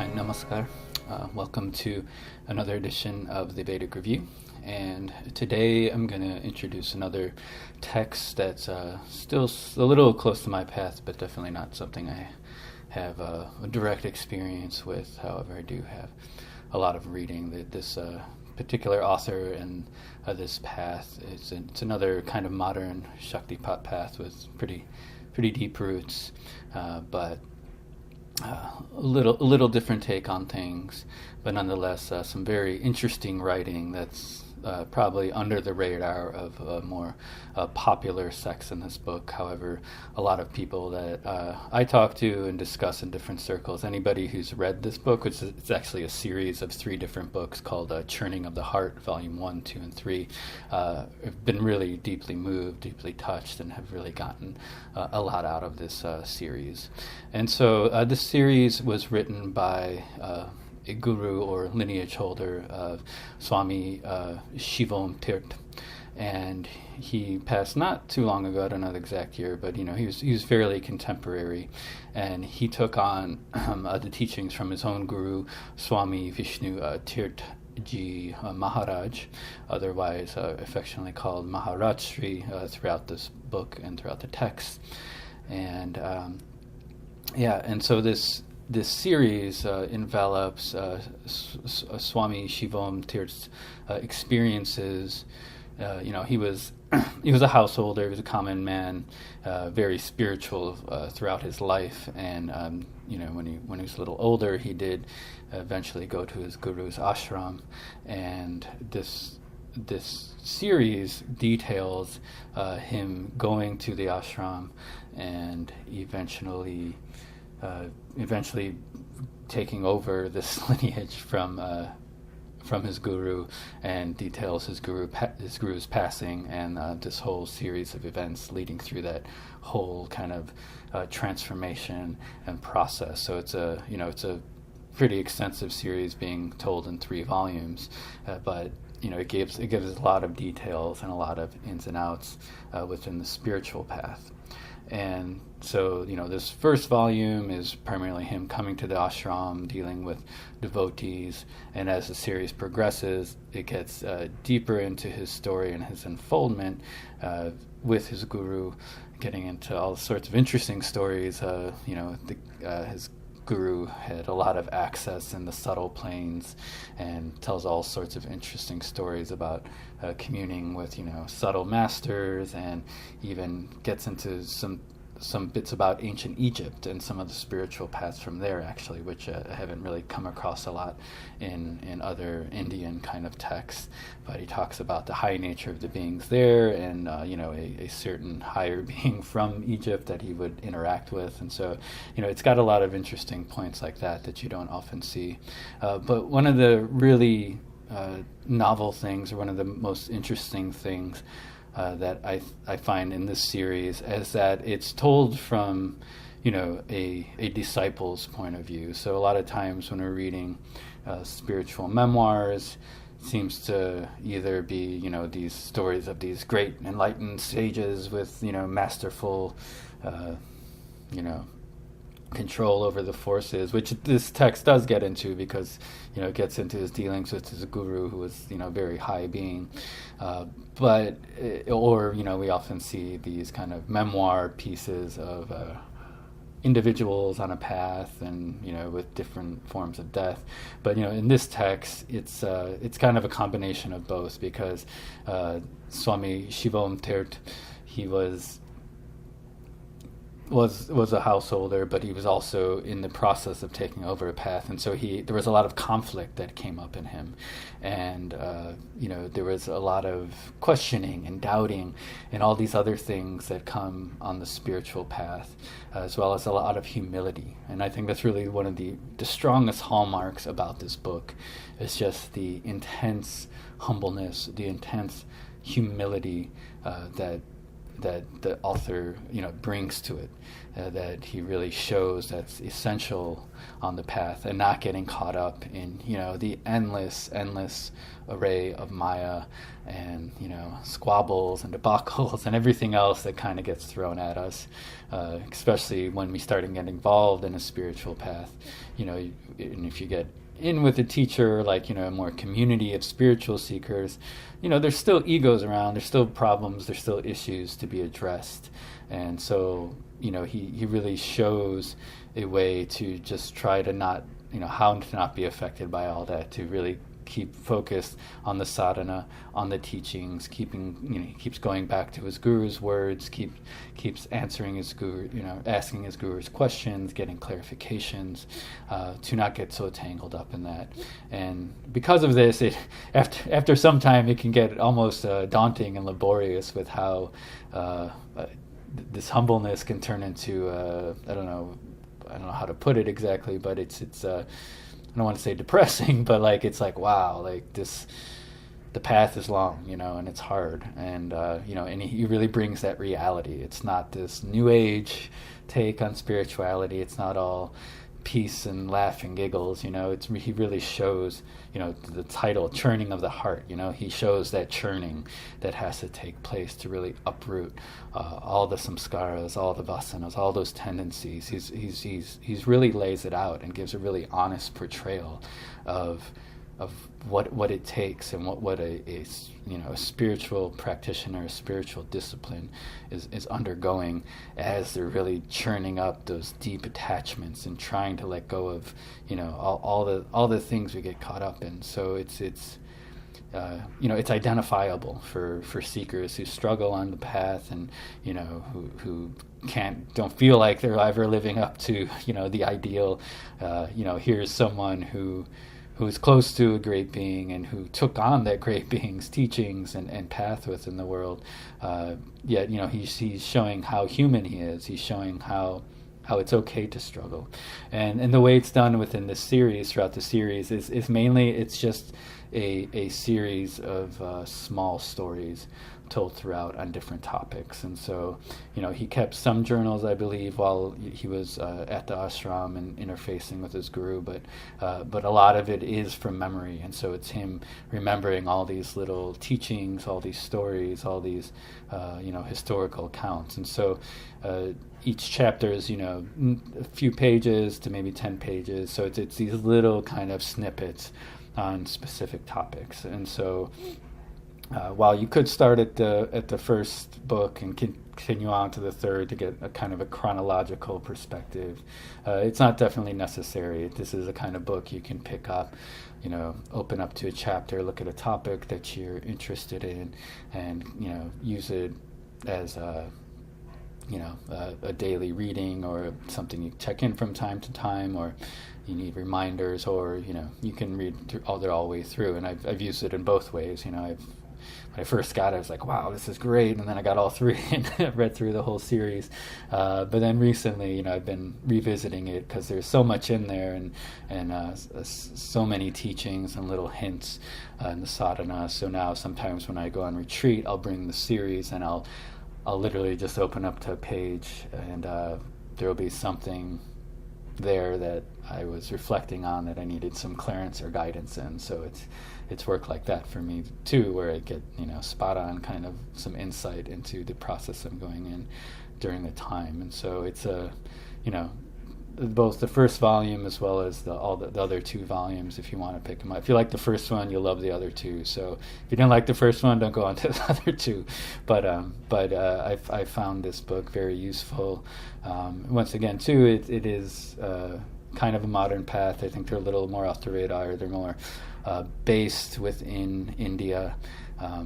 Hi, namaskar. Welcome to another edition of the Vedic Review. And today I'm going to introduce another text that's still a little close to my path, but definitely not something I have a direct experience with. However, I do have a lot of reading. This particular author and this path, it's another kind of modern Shaktipat path with pretty deep roots, but a little different take on things, but nonetheless some very interesting writing that's probably under the radar of more popular sects in this book. However, a lot of people that I talk to and discuss in different circles, anybody who's read this book, which is it's actually a series of 3 different books called Churning of the Heart, Volume 1, 2, and 3, have been really deeply moved, deeply touched, and have really gotten a lot out of this series. And so this series was written by a guru or lineage holder of Swami Shivom Tirtha, and he passed not too long ago. I don't know the exact year, but he was fairly contemporary, and he took on the teachings from his own guru, Swami Vishnu Tirtha Ji Maharaj, otherwise affectionately called Maharaj Sri, throughout this book and throughout the text. And and so this series envelops Swami Shivom Tirtha's experiences. He was a householder, he was a common man, very spiritual throughout his life, and when he was a little older, he did eventually go to his guru's ashram, and this series details him going to the ashram and eventually taking over this lineage from his guru, and details his guru's passing, and this whole series of events leading through that whole kind of transformation and process. So it's a pretty extensive series being told in 3 volumes, but it gives a lot of details and a lot of ins and outs within the spiritual path. And so, this first volume is primarily him coming to the ashram, dealing with devotees, and as the series progresses, it gets deeper into his story and his unfoldment with his guru, getting into all sorts of interesting stories. His guru had a lot of access in the subtle planes and tells all sorts of interesting stories about communing with subtle masters, and even gets into some bits about ancient Egypt and some of the spiritual paths from there, actually, which I haven't really come across a lot in other Indian kind of texts. But he talks about the high nature of the beings there, and a certain higher being from Egypt that he would interact with. And so it's got a lot of interesting points like that you don't often see. But one of the really novel things, or one of the most interesting things that I find in this series, is that it's told from a disciple's point of view. So a lot of times when we're reading spiritual memoirs, it seems to either be these stories of these great enlightened sages with masterful control over the forces, which this text does get into, because it gets into his dealings with his guru, who was very high being, but we often see these kind of memoir pieces of individuals on a path, and with different forms of death. But in this text, it's kind of a combination of both, because Swami Shivom Tirtha, he was a householder, but he was also in the process of taking over a path, and so there was a lot of conflict that came up in him, and there was a lot of questioning and doubting and all these other things that come on the spiritual path, as well as a lot of humility. And I think that's really one of the strongest hallmarks about this book, is just the intense humbleness, the intense humility that that the author brings to it, that he really shows that's essential on the path, and not getting caught up in the endless array of Maya and squabbles and debacles and everything else that kind of gets thrown at us, especially when we start to get involved in a spiritual path. And if you get in with a teacher, like a more community of spiritual seekers, there's still egos around, there's still problems, there's still issues to be addressed. And so he really shows a way to just try to not how to not be affected by all that, to really keep focused on the sadhana, on the teachings, he keeps going back to his guru's words, keeps answering his guru, asking his guru's questions, getting clarifications, to not get so tangled up in that. And because of this, after some time, it can get almost daunting and laborious with how this humbleness can turn into I don't know how to put it exactly, but it's I don't want to say depressing, but it's like, wow, the path is long, and it's hard, and and he really brings that reality. It's not this new age take on spirituality. It's not all peace and laugh and giggles. He really shows, the title, Churning of the Heart. He shows that churning that has to take place to really uproot all the samskaras, all the vasanas, all those tendencies. He's really lays it out and gives a really honest portrayal of what it takes, and what a spiritual practitioner, a spiritual discipline is undergoing as they're really churning up those deep attachments and trying to let go of all the things we get caught up in. So it's identifiable for seekers who struggle on the path, and who don't feel like they're ever living up to the ideal. Here's someone who's close to a great being, and who took on that great being's teachings and path within the world. Yet, he's showing how human he is. He's showing how it's okay to struggle. And the way it's done within this series, throughout the series, is mainly, it's just a series of small stories told throughout on different topics. And so, he kept some journals, I believe, while he was at the ashram and interfacing with his guru, but a lot of it is from memory. And so it's him remembering all these little teachings, all these stories, all these historical accounts. And so each chapter is a few pages to maybe 10 pages. So it's these little kind of snippets on specific topics. And so while you could start at the first book and continue on to the third to get a kind of a chronological perspective, it's not definitely necessary. This is a kind of book you can pick up, open up to a chapter, look at a topic that you're interested in, and use it as a daily reading, or something you check in from time to time, or you need reminders, or you can read all the way through. And I've used it in both ways. When I first got it, I was like, wow, this is great. And then I got all three and read through the whole series. But then recently, I've been revisiting it because there's so much in there, and so many teachings and little hints in the sadhana. So now sometimes when I go on retreat, I'll bring the series, and I'll literally just open up to a page, and there will be something there that I was reflecting on that I needed some clearance or guidance in. So it's worked like that for me too, where I get spot on kind of some insight into the process I'm going in during the time. And so it's both the first volume as well as the other two volumes, if you want to pick them up. If you like the first one, you'll love the other two. So if you didn't like the first one, don't go on to the other two. But I found this book very useful. Once again, too, it is kind of a modern path. I think they're a little more off the radar. They're more based within India.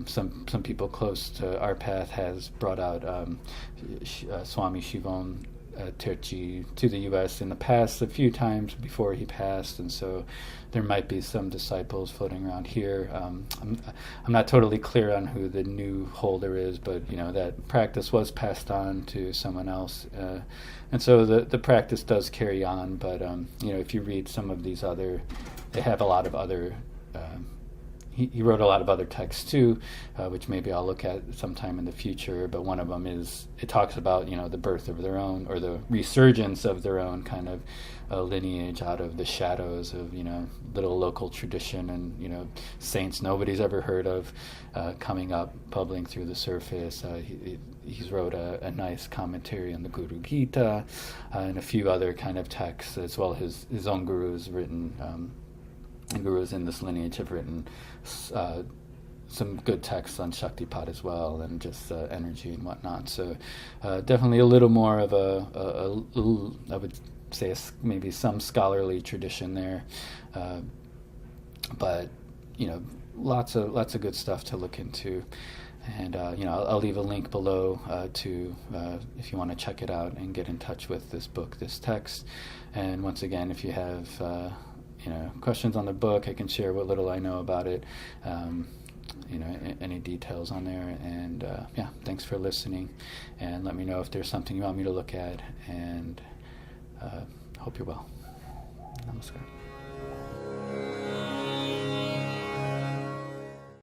Some people close to our path has brought out Swami Shivom Tirtha to the U.S. in the past a few times before he passed, and so there might be some disciples floating around here. I'm not totally clear on who the new holder is, but that practice was passed on to someone else, and so the practice does carry on. But if you read some of these they have a lot of other he wrote a lot of other texts too, which maybe I'll look at sometime in the future. But one of them is, it talks about, the birth of their own, or the resurgence of their own kind of lineage out of the shadows of, little local tradition and, saints nobody's ever heard of coming up, bubbling through the surface. He's wrote a nice commentary on the Guru Gita and a few other kind of texts, as well as his own gurus written. And gurus in this lineage have written some good texts on Shaktipat as well, and just energy and whatnot. So definitely a little more of I would say maybe some scholarly tradition there, but lots of good stuff to look into. And I'll leave a link below to if you want to check it out and get in touch with this book, this text. And once again, if you have questions on the book, I can share what little I know about it, any details on there. And thanks for listening, and let me know if there's something you want me to look at, and hope you're well. Namaskar.